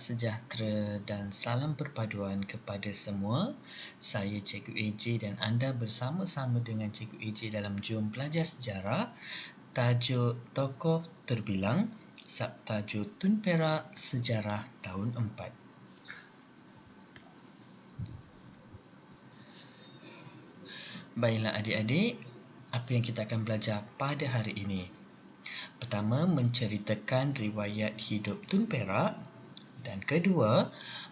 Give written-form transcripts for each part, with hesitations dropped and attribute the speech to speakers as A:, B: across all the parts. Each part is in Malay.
A: sejahtera dan salam perpaduan kepada semua. Saya Cikgu AJ dan anda bersama-sama dengan Cikgu AJ dalam Jom Belajar Sejarah. Tajuk tokoh terbilang, subtajuk Tun Perak Sejarah Tahun 4. Baiklah adik-adik, apa yang kita akan belajar pada hari ini? Pertama, menceritakan riwayat hidup Tun Perak. Dan kedua,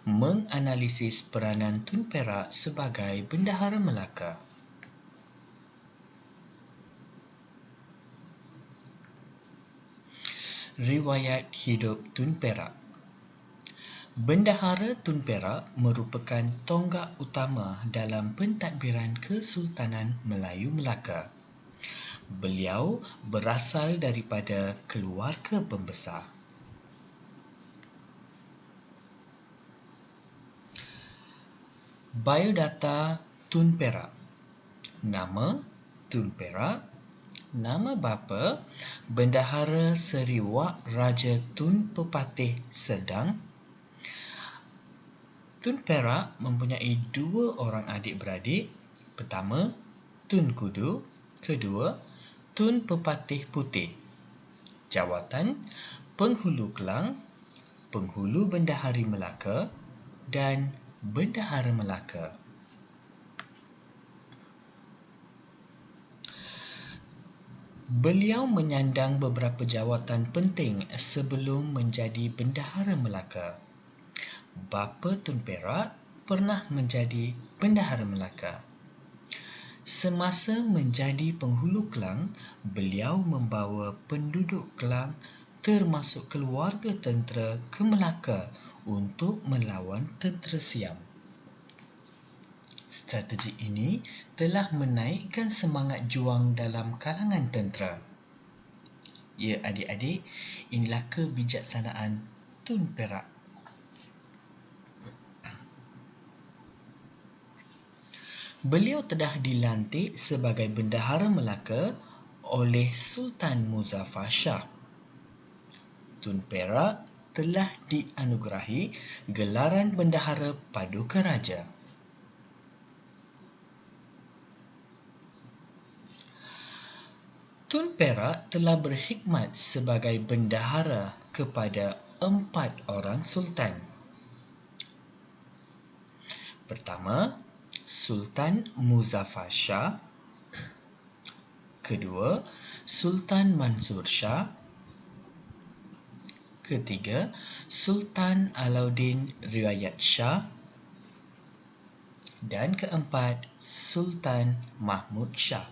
A: menganalisis peranan Tun Perak sebagai Bendahara Melaka. Riwayat hidup Tun Perak. Bendahara Tun Perak merupakan tonggak utama dalam pentadbiran Kesultanan Melayu Melaka. Beliau berasal daripada keluarga pembesar. Biodata Tun Perak. Nama Tun Perak. Nama bapa Bendahara Seri Wak Raja Tun Pepatih Sedang. Tun Perak mempunyai 2 orang adik-beradik. Pertama, Tun Kudu. Kedua, Tun Pepatih Putih. Jawatan Penghulu Kelang, Penghulu Bendahari Melaka dan Bendahara Melaka. Beliau menyandang beberapa jawatan penting sebelum menjadi Bendahara Melaka. Bapa Tun Perak pernah menjadi Bendahara Melaka. Semasa menjadi Penghulu Kelang, beliau membawa penduduk Kelang termasuk keluarga tentera ke Melaka untuk melawan tentera Siam. Strategi ini telah menaikkan semangat juang dalam kalangan tentera. Ya adik-adik, inilah kebijaksanaan Tun Perak. Beliau telah dilantik sebagai Bendahara Melaka oleh Sultan Muzaffar Shah. Tun Perak telah dianugerahi gelaran Bendahara Paduka Raja. Tun Perak telah berkhidmat sebagai bendahara kepada 4 orang sultan. Pertama, Sultan Muzaffar Shah. Kedua, Sultan Mansur Shah. Ketiga, Sultan Alauddin Riwayat Shah. Dan keempat, Sultan Mahmud Shah.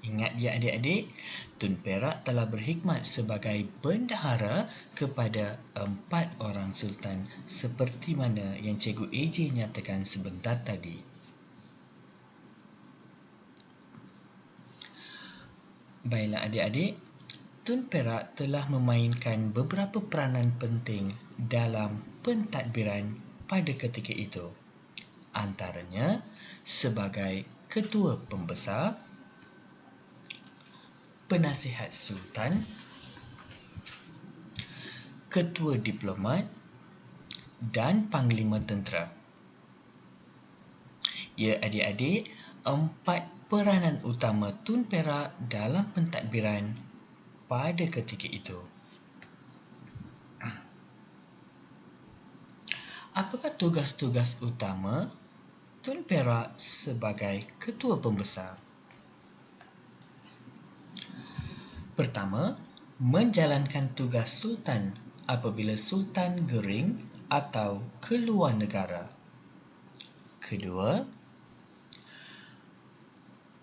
A: Ingat ya adik-adik, Tun Perak telah berkhidmat sebagai bendahara kepada 4 orang sultan seperti mana yang Cikgu AJ nyatakan sebentar tadi. Baiklah adik-adik, Tun Perak telah memainkan beberapa peranan penting dalam pentadbiran pada ketika itu. Antaranya sebagai Ketua Pembesar, Penasihat Sultan, Ketua Diplomat dan Panglima Tentera. Ya adik-adik, 4 peranan utama Tun Perak dalam pentadbiran pada ketika itu. Apakah tugas-tugas utama Tun Perak sebagai Ketua Pembesar? Pertama, menjalankan tugas Sultan apabila Sultan gering atau keluar negara. Kedua,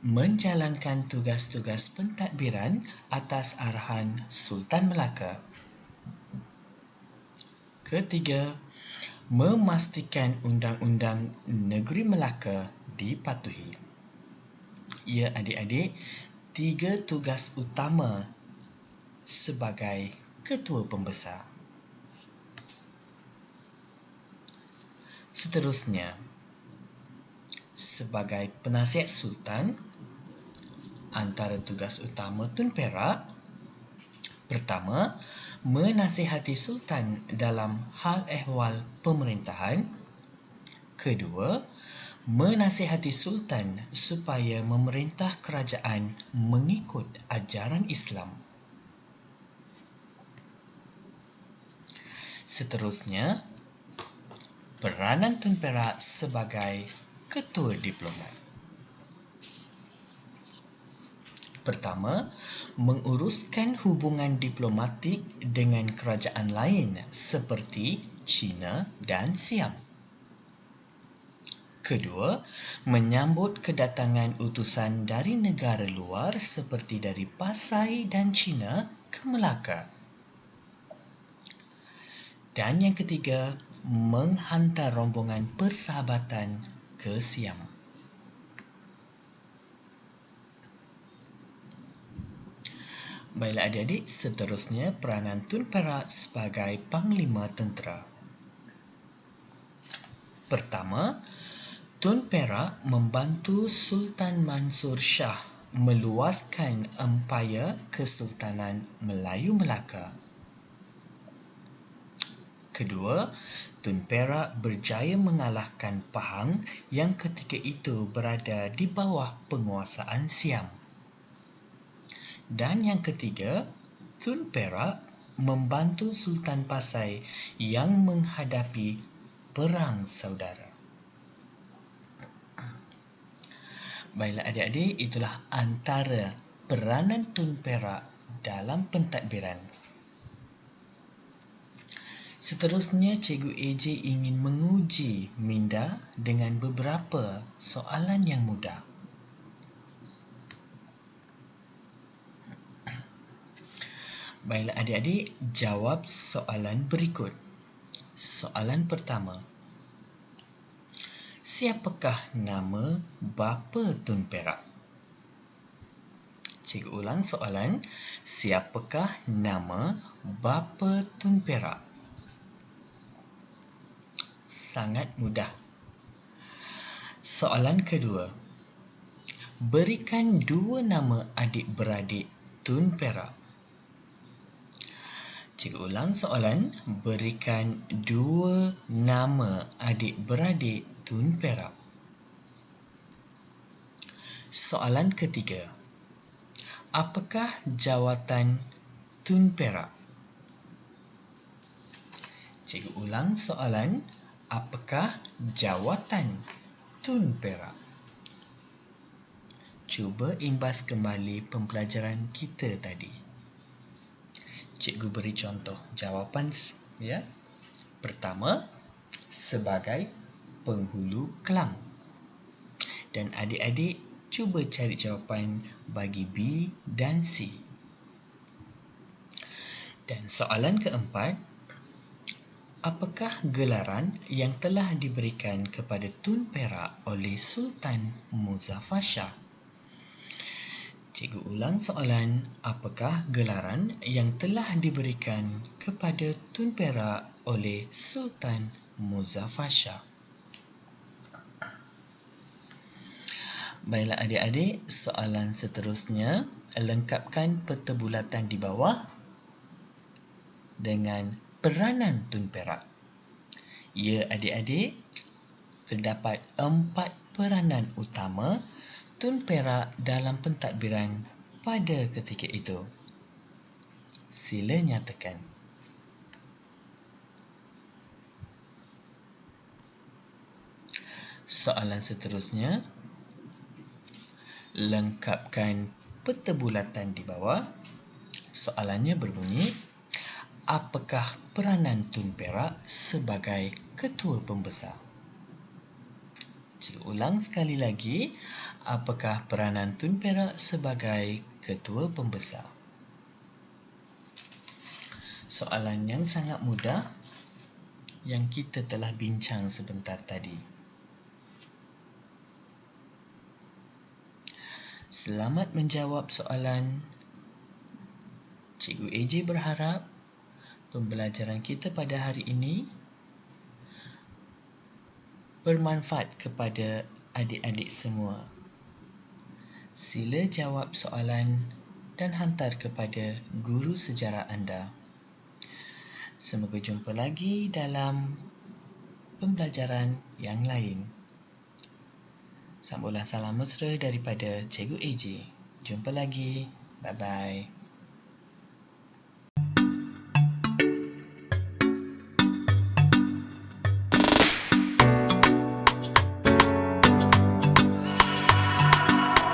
A: menjalankan tugas-tugas pentadbiran atas arahan Sultan Melaka. Ketiga, memastikan undang-undang negeri Melaka dipatuhi. Ya adik-adik, 3 tugas utama sebagai Ketua Pembesar. Seterusnya, sebagai Penasihat Sultan, antara tugas utama Tun Perak, Pertama, menasihati Sultan dalam hal ehwal pemerintahan. Kedua, menasihati Sultan supaya memerintah kerajaan mengikut ajaran Islam. Seterusnya, peranan Tun Perak sebagai ketua diplomat. Pertama, menguruskan hubungan diplomatik dengan kerajaan lain seperti China dan Siam. Kedua, menyambut kedatangan utusan dari negara luar seperti dari Pasai dan China ke Melaka. Dan yang ketiga, menghantar rombongan persahabatan ke Siam. Baiklah adik-adik, seterusnya peranan Tun Perak sebagai Panglima Tentera. Pertama, Tun Perak membantu Sultan Mansur Shah meluaskan empayar Kesultanan Melayu Melaka. Kedua, Tun Perak berjaya mengalahkan Pahang yang ketika itu berada di bawah penguasaan Siam. Dan yang ketiga, Tun Perak membantu Sultan Pasai yang menghadapi perang saudara. Baiklah adik-adik, itulah antara peranan Tun Perak dalam pentadbiran. Seterusnya, Cikgu AJ ingin menguji minda dengan beberapa soalan yang mudah. Baiklah adik-adik, jawab soalan berikut. Soalan pertama. Siapakah nama bapa Tun Perak? Cikgu ulang soalan. Siapakah nama bapa Tun Perak? Sangat mudah. Soalan kedua. Berikan dua nama adik-beradik Tun Perak. Cikgu ulang soalan. Berikan dua nama adik-beradik Tun Perak. Soalan ketiga. Apakah jawatan Tun Perak? Cikgu ulang soalan. Apakah jawatan Tun Perak? Cuba imbas kembali pembelajaran kita tadi. Cikgu beri contoh jawapan ya. Pertama, sebagai penghulu kelang. Dan adik-adik cuba cari jawapan bagi B dan C. Dan soalan keempat, apakah gelaran yang telah diberikan kepada Tun Perak oleh Sultan Muzaffar Shah? Cikgu ulang soalan. Apakah gelaran yang telah diberikan kepada Tun Perak oleh Sultan Muzaffar Shah? Baiklah adik-adik, soalan seterusnya, lengkapkan peta bulatan di bawah dengan peranan Tun Perak. Ya adik-adik, terdapat 4 peranan utama Tun Perak dalam pentadbiran pada ketika itu. Sila nyatakan. Soalan seterusnya, lengkapkan peta bulatan di bawah. Soalannya berbunyi, apakah peranan Tun Perak sebagai ketua pembesar? Cikgu ulang sekali lagi. Apakah peranan Tun Perak sebagai ketua pembesar? Soalan yang sangat mudah yang kita telah bincang sebentar tadi. Selamat menjawab soalan. Cikgu AJ berharap pembelajaran kita pada hari ini bermanfaat kepada adik-adik semua. Sila jawab soalan dan hantar kepada guru sejarah anda. Semoga jumpa lagi dalam pembelajaran yang lain. Sambutlah salam mesra daripada Cikgu AJ. Jumpa lagi. Bye-bye.